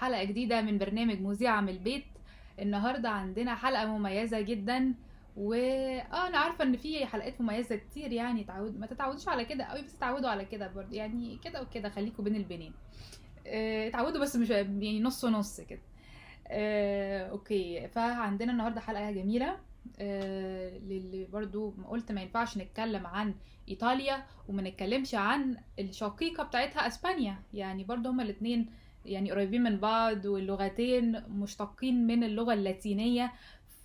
حلقة جديدة من برنامج مذيعة من البيت. النهاردة عندنا حلقة مميزة جدا انا عارفة ان في حلقات مميزة كتير، يعني ما تتعودوش على كده قوي، بس تعودوا على كده برضه، يعني كده وكده، خليكوا بين البنين. اتعودوا بس مش يعني نص ونص كده. اوكي، فعندنا النهارده حلقة جميلة. اللي برضو قلت ما ينفعش نتكلم عن ايطاليا وما نتكلمش عن الشقيقة بتاعتها اسبانيا، يعني برضو هما الاتنين يعني قريبين من بعض، واللغتين مشتقين من اللغة اللاتينية.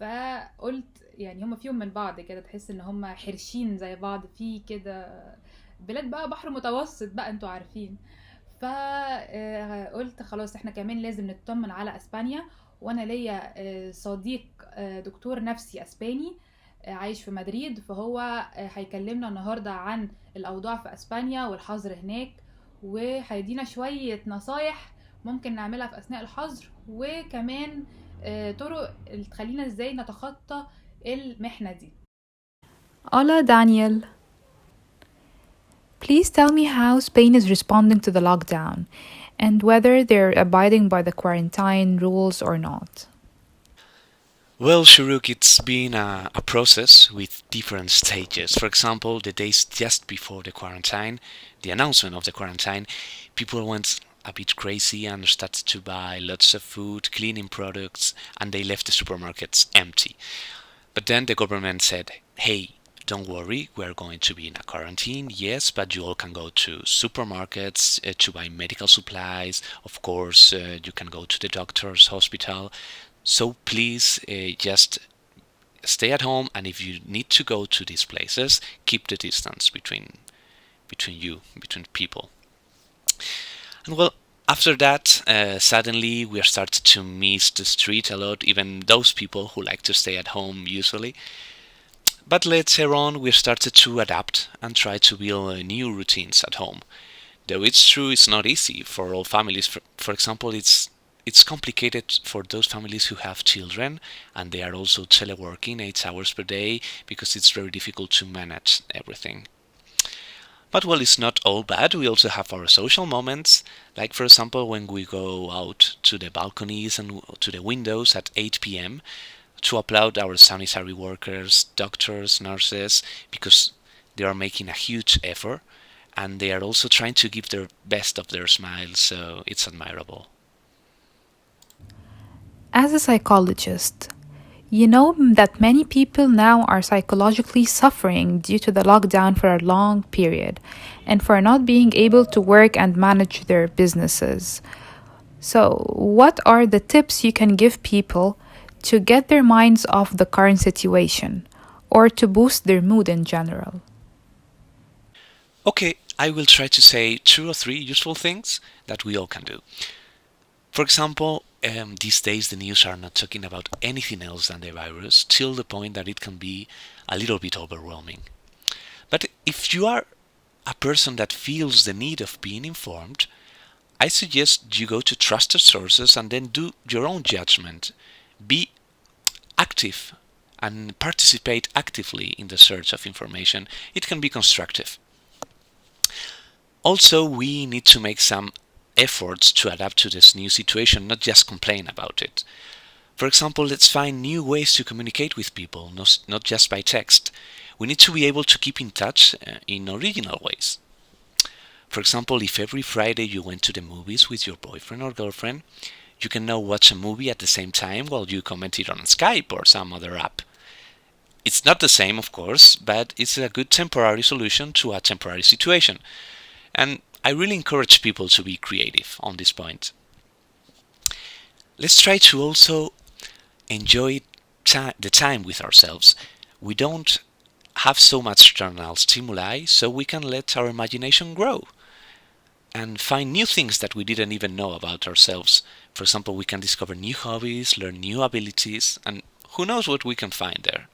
فقلت يعني هما فيهم من بعض كده، تحس ان هما حرشين زي بعض في كده. بلاد بقى بحر متوسط بقى، انتوا عارفين. فقلت خلاص احنا كمان لازم نطمن على اسبانيا. وانا ليا صديق دكتور نفسي اسباني عايش في مدريد، فهو هيكلمنا النهارده عن الاوضاع في اسبانيا والحظر هناك، وهيدينا شويه نصايح ممكن نعملها في اثناء الحظر، وكمان طرق تخلينا ازاي نتخطى المحنه دي. Hola Daniel. Please tell me how Spain is responding to the lockdown and whether they're abiding by the quarantine rules or not. Well, Shorouk, it's been a process with different stages. For example, the days just before the quarantine, the announcement of the quarantine, people went a bit crazy and started to buy lots of food, cleaning products, and they left the supermarkets empty. But then the government said, hey, don't worry, we're going to be in a quarantine, yes, but you all can go to supermarkets to buy medical supplies. Of course, you can go to the doctor's hospital. So please just stay at home, and if you need to go to these places, keep the distance between people. And well, after that, suddenly we started to miss the street a lot, even those people who like to stay at home usually. But later on, we started to adapt and try to build new routines at home. Though it's true, it's not easy for all families. For example, it's complicated for those families who have children and they are also teleworking 8 hours per day, because it's very difficult to manage everything. But well, it's not all bad. We also have our social moments, like for example when we go out to the balconies and to the windows at 8 p.m. to applaud our sanitary workers, doctors, nurses, because they are making a huge effort and they are also trying to give their best of their smiles, so it's admirable. As a psychologist, you know that many people now are psychologically suffering due to the lockdown for a long period and for not being able to work and manage their businesses. So, what are the tips you can give people to get their minds off the current situation or to boost their mood in general? Okay, I will try to say 2 or 3 useful things that we all can do. For example, these days the news are not talking about anything else than the virus, till the point that it can be a little bit overwhelming. But if you are a person that feels the need of being informed, I suggest you go to trusted sources and then do your own judgment. Be active and participate actively in the search of information. It can be constructive. Also, we need to make some efforts to adapt to this new situation, not just complain about it. For example, let's find new ways to communicate with people, not just by text. We need to be able to keep in touch in original ways. For example, if every Friday you went to the movies with your boyfriend or girlfriend, you can now watch a movie at the same time while you comment it on Skype or some other app. It's not the same, of course, but it's a good temporary solution to a temporary situation. And I really encourage people to be creative on this point. Let's try to also enjoy the time with ourselves. We don't have so much external stimuli, so we can let our imagination grow and find new things that we didn't even know about ourselves. For example, we can discover new hobbies, learn new abilities, and who knows what we can find there.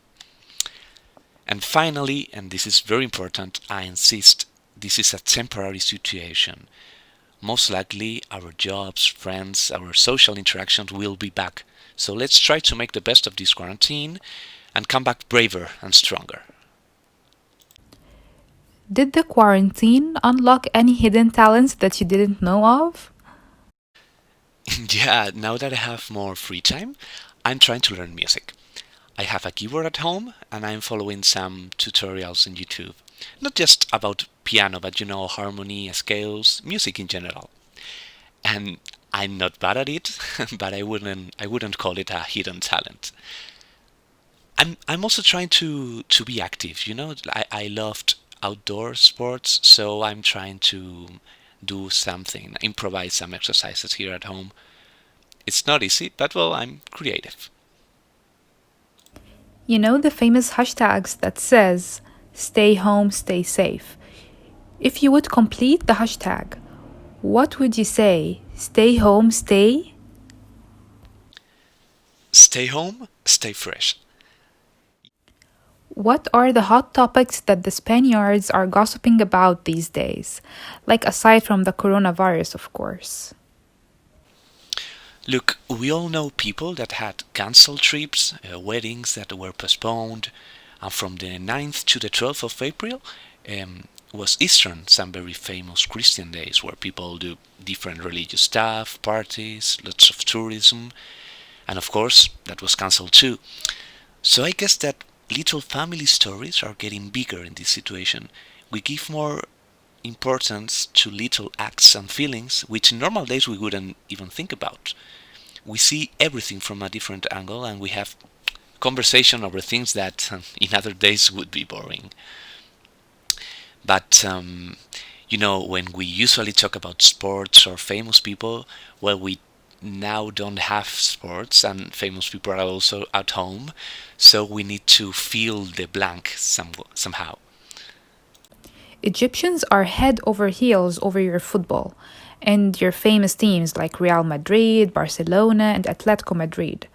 And finally, and this is very important, I insist, this is a temporary situation. Most likely our jobs, friends, our social interactions will be back. So let's try to make the best of this quarantine and come back braver and stronger. Did the quarantine unlock any hidden talents that you didn't know of? Yeah, now that I have more free time, I'm trying to learn music. I have a keyboard at home and I'm following some tutorials on YouTube. Not just about piano, but harmony, scales, music in general. And I'm not bad at it, but I wouldn't call it a hidden talent. I'm also trying to be active. I loved outdoor sports, so I'm trying to do something, improvise some exercises here at home. It's not easy, but well, I'm creative. You know the famous hashtags that says, stay home, stay safe. If you would complete the hashtag, what would you say? Stay home, stay? Stay home, stay fresh. What are the hot topics that the Spaniards are gossiping about these days? Like aside from the coronavirus, of course. Look, we all know people that had cancelled trips, weddings that were postponed, and from the 9th to the 12th of April was Easter, some very famous Christian days where people do different religious stuff, parties, lots of tourism, and of course, that was cancelled too. So I guess that little family stories are getting bigger in this situation. We give more importance to little acts and feelings which in normal days we wouldn't even think about. We see everything from a different angle and we have conversation over things that in other days would be boring. But when we usually talk about sports or famous people, well, we now don't have sports and famous people are also at home, so we need to fill the blank somehow. Egyptians are head over heels over your football and your famous teams like Real Madrid, Barcelona, and Atletico Madrid.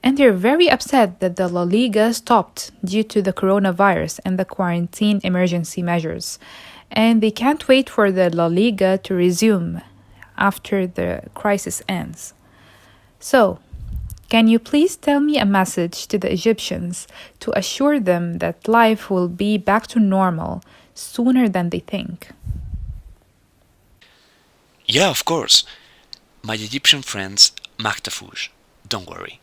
And they're very upset that the La Liga stopped due to the coronavirus and the quarantine emergency measures. And they can't wait for the La Liga to resume after the crisis ends. So, can you please tell me a message to the Egyptians to assure them that life will be back to normal sooner than they think? Yeah, of course. My Egyptian friends, Maktafouj, don't worry.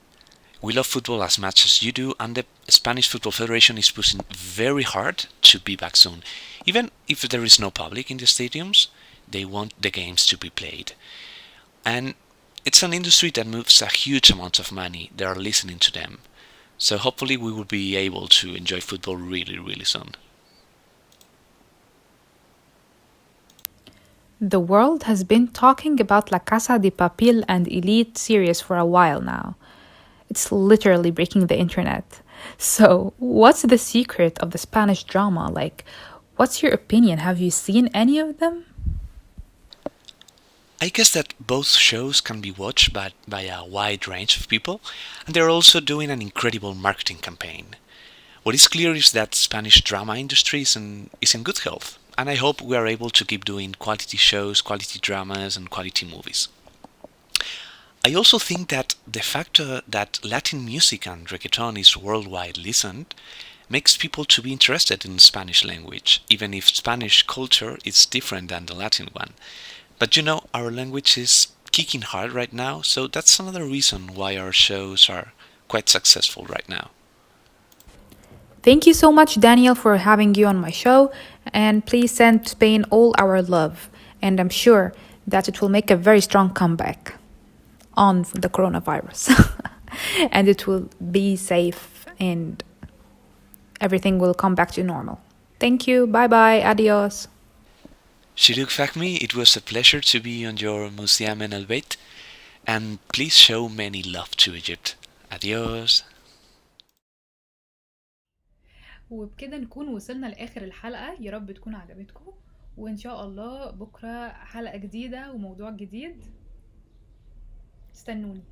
We love football as much as you do, and the Spanish Football Federation is pushing very hard to be back soon. Even if there is no public in the stadiums, they want the games to be played. And it's an industry that moves a huge amount of money. They are listening to them. So hopefully we will be able to enjoy football really, really soon. The world has been talking about La Casa de Papel and Elite series for a while now. It's literally breaking the internet. So, what's the secret of the Spanish drama? What's your opinion? Have you seen any of them? I guess that both shows can be watched by a wide range of people, and they're also doing an incredible marketing campaign. What is clear is that Spanish drama industry is in good health, and I hope we are able to keep doing quality shows, quality dramas, and quality movies. I also think that the fact that Latin music and reggaeton is worldwide listened makes people to be interested in Spanish language, even if Spanish culture is different than the Latin one. But our language is kicking hard right now, so that's another reason why our shows are quite successful right now. Thank you so much, Daniel, for having you on my show, and please send Spain all our love, and I'm sure that it will make a very strong comeback on the coronavirus, and it will be safe, and everything will come back to normal. Thank you, bye-bye, adios. Shروق, Fahmi, it was a pleasure to be on your museum in البيت, and please show many love to Egypt. Adios. وبكده نكون وصلنا لآخر الحلقة. يا رب تكون عجبتكم، وإن شاء الله بكرة حلقة جديدة وموضوع جديد. استنوني.